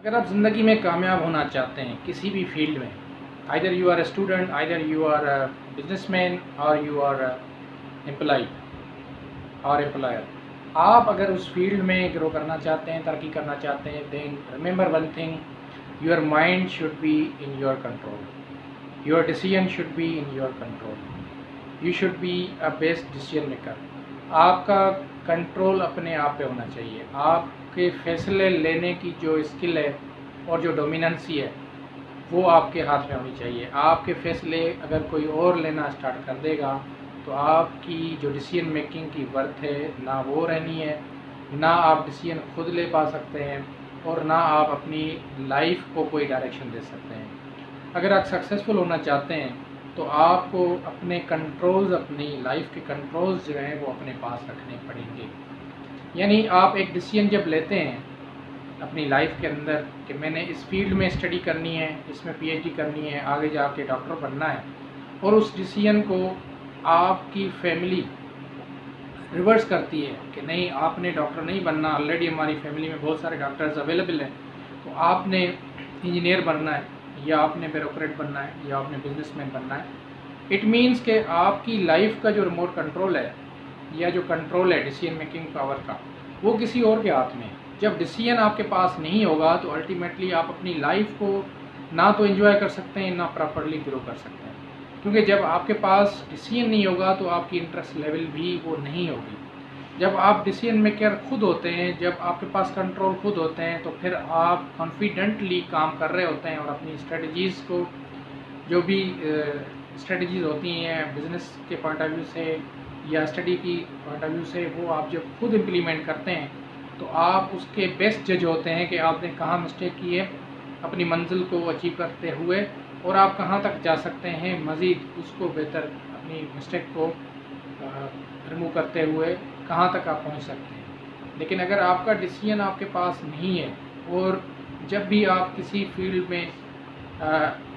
اگر آپ زندگی میں کامیاب ہونا چاہتے ہیں کسی بھی فیلڈ میں، either you are a student, either you are a businessman or you are employee or employer, آپ اگر اس فیلڈ میں گرو کرنا چاہتے ہیں، ترقی کرنا چاہتے ہیں، then remember one thing, your mind should be in your control, your decision should be in your control, you should be a best decision maker. آپ کا کنٹرول اپنے آپ پہ ہونا چاہیے، آپ کے فیصلے لینے کی جو اسکل ہے اور جو ڈومیننسی ہے وہ آپ کے ہاتھ میں ہونی چاہیے۔ آپ کے فیصلے اگر کوئی اور لینا اسٹارٹ کر دے گا تو آپ کی جو ڈیسیژن میکنگ کی ورتھ ہے نہ وہ رہنی ہے، نہ آپ ڈیسیژن خود لے پا سکتے ہیں اور نہ آپ اپنی لائف کو کوئی ڈائریکشن دے سکتے ہیں۔ اگر آپ سکسیزفل ہونا چاہتے ہیں تو آپ کو اپنے کنٹرولز، اپنی لائف کے کنٹرولز جو ہیں وہ اپنے پاس رکھنے پڑیں گے۔ یعنی آپ ایک ڈیسیژن جب لیتے ہیں اپنی لائف کے اندر کہ میں نے اس فیلڈ میں اسٹڈی کرنی ہے، اس میں پی ایچ ڈی کرنی ہے، آگے جا کے ڈاکٹر بننا ہے، اور اس ڈیسیژن کو آپ کی فیملی ریورس کرتی ہے کہ نہیں آپ نے ڈاکٹر نہیں بننا، آلریڈی ہماری فیملی میں بہت سارے ڈاکٹرز اویلیبل ہیں، تو آپ نے انجینئر بننا ہے یا آپ نے بیوروکریٹ بننا ہے یا آپ نے بزنس مین بننا ہے۔ اٹ مینس کہ آپ کی لائف کا جو ریموٹ کنٹرول ہے یا جو کنٹرول ہے ڈیسیژن میکنگ پاور کا، وہ کسی اور کے ہاتھ میں ہے۔ جب ڈیسیژن آپ کے پاس نہیں ہوگا تو الٹیمیٹلی آپ اپنی لائف کو نہ تو انجوائے کر سکتے ہیں، نہ پراپرلی گرو کر سکتے ہیں، کیونکہ جب آپ کے پاس ڈیسیژن نہیں ہوگا تو آپ کی انٹرسٹ لیول بھی وہ نہیں ہوگی۔ جب آپ ڈیسیژن میکر خود ہوتے ہیں، جب آپ کے پاس کنٹرول خود ہوتے ہیں، تو پھر آپ کانفیڈنٹلی کام کر رہے ہوتے ہیں اور اپنی اسٹریٹجیز کو، جو بھی اسٹریٹجیز ہوتی ہیں بزنس کے پوائنٹ آف ویو سے یا اسٹڈی کی پوائنٹ آف ویو سے، وہ آپ جب خود امپلیمنٹ کرتے ہیں تو آپ اس کے بیسٹ جج ہوتے ہیں کہ آپ نے کہاں مسٹیک کی ہے اپنی منزل کو اچیو کرتے ہوئے، اور آپ کہاں تک جا سکتے ہیں مزید اس کو بہتر، اپنی مسٹیک کو ریموو کرتے ہوئے کہاں تک آپ پہنچ سکتے ہیں۔ لیکن اگر آپ کا ڈیسیژن آپ کے پاس نہیں ہے اور جب بھی آپ کسی فیلڈ میں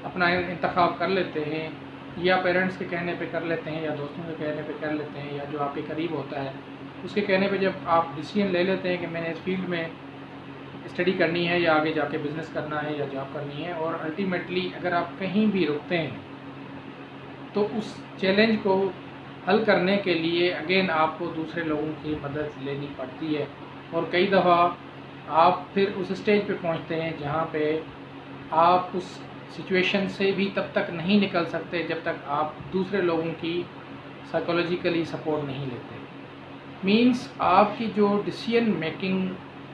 اپنا انتخاب کر لیتے ہیں، یا پیرنٹس کے کہنے پہ کر لیتے ہیں، یا دوستوں کے کہنے پہ کر لیتے ہیں، یا جو آپ کے قریب ہوتا ہے اس کے کہنے پہ جب آپ ڈیسیژن لے لیتے ہیں کہ میں نے اس فیلڈ میں اسٹڈی کرنی ہے یا آگے جا کے بزنس کرنا ہے یا جاب کرنی ہے، اور الٹیمیٹلی اگر آپ کہیں بھی رکتے ہیں تو اس چیلنج کو حل کرنے کے لیے اگین آپ کو دوسرے لوگوں کی مدد لینی پڑتی ہے، اور کئی دفعہ آپ پھر اس اسٹیج پہ پہنچتے ہیں جہاں پہ آپ اس سچویشن سے بھی تب تک نہیں نکل سکتے جب تک آپ دوسرے لوگوں کی سائیکولوجیکلی سپورٹ نہیں لیتے۔ مینس آپ کی جو ڈیسیژن میکنگ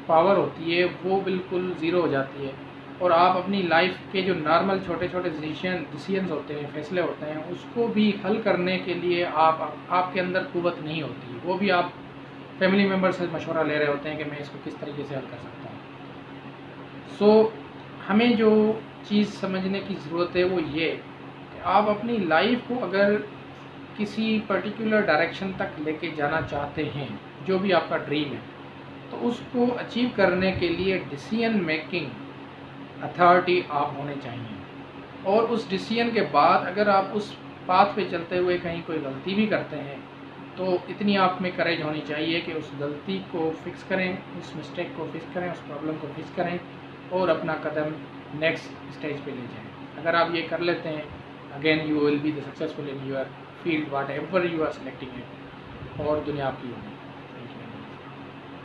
پاور ہوتی ہے وہ بالکل زیرو ہو جاتی ہے، اور آپ اپنی لائف کے جو نارمل چھوٹے چھوٹے ڈیسیژنز ہوتے ہیں، فیصلے ہوتے ہیں، اس کو بھی حل کرنے کے لیے آپ کے اندر قوت نہیں ہوتی، وہ بھی آپ فیملی ممبر سے مشورہ لے رہے ہوتے ہیں کہ میں اس کو کس طریقے سے حل کر سکتا ہوں۔ سو ہمیں جو چیز سمجھنے کی ضرورت ہے وہ یہ کہ آپ اپنی لائف کو اگر کسی پرٹیکولر ڈائریکشن تک لے کے جانا چاہتے ہیں، جو بھی آپ کا ڈریم ہے، تو اس کو اچیو کرنے کے لیے ڈیسیژن میکنگ اتھارٹی آپ ہونے چاہیے، اور اس ڈیسیژن کے بعد اگر آپ اس پاتھ پہ چلتے ہوئے کہیں کوئی غلطی بھی کرتے ہیں تو اتنی آپ میں کریج ہونی چاہیے کہ اس غلطی کو فکس کریں، اس مسٹیک کو فکس کریں، اس پرابلم کو فکس کریں اور اپنا قدم نیکسٹ اسٹیج پہ لے جائیں۔ اگر آپ یہ کر لیتے ہیں، again you will be the successful in your field whatever you are selecting it, اور دنیا آپ کی ہوگی۔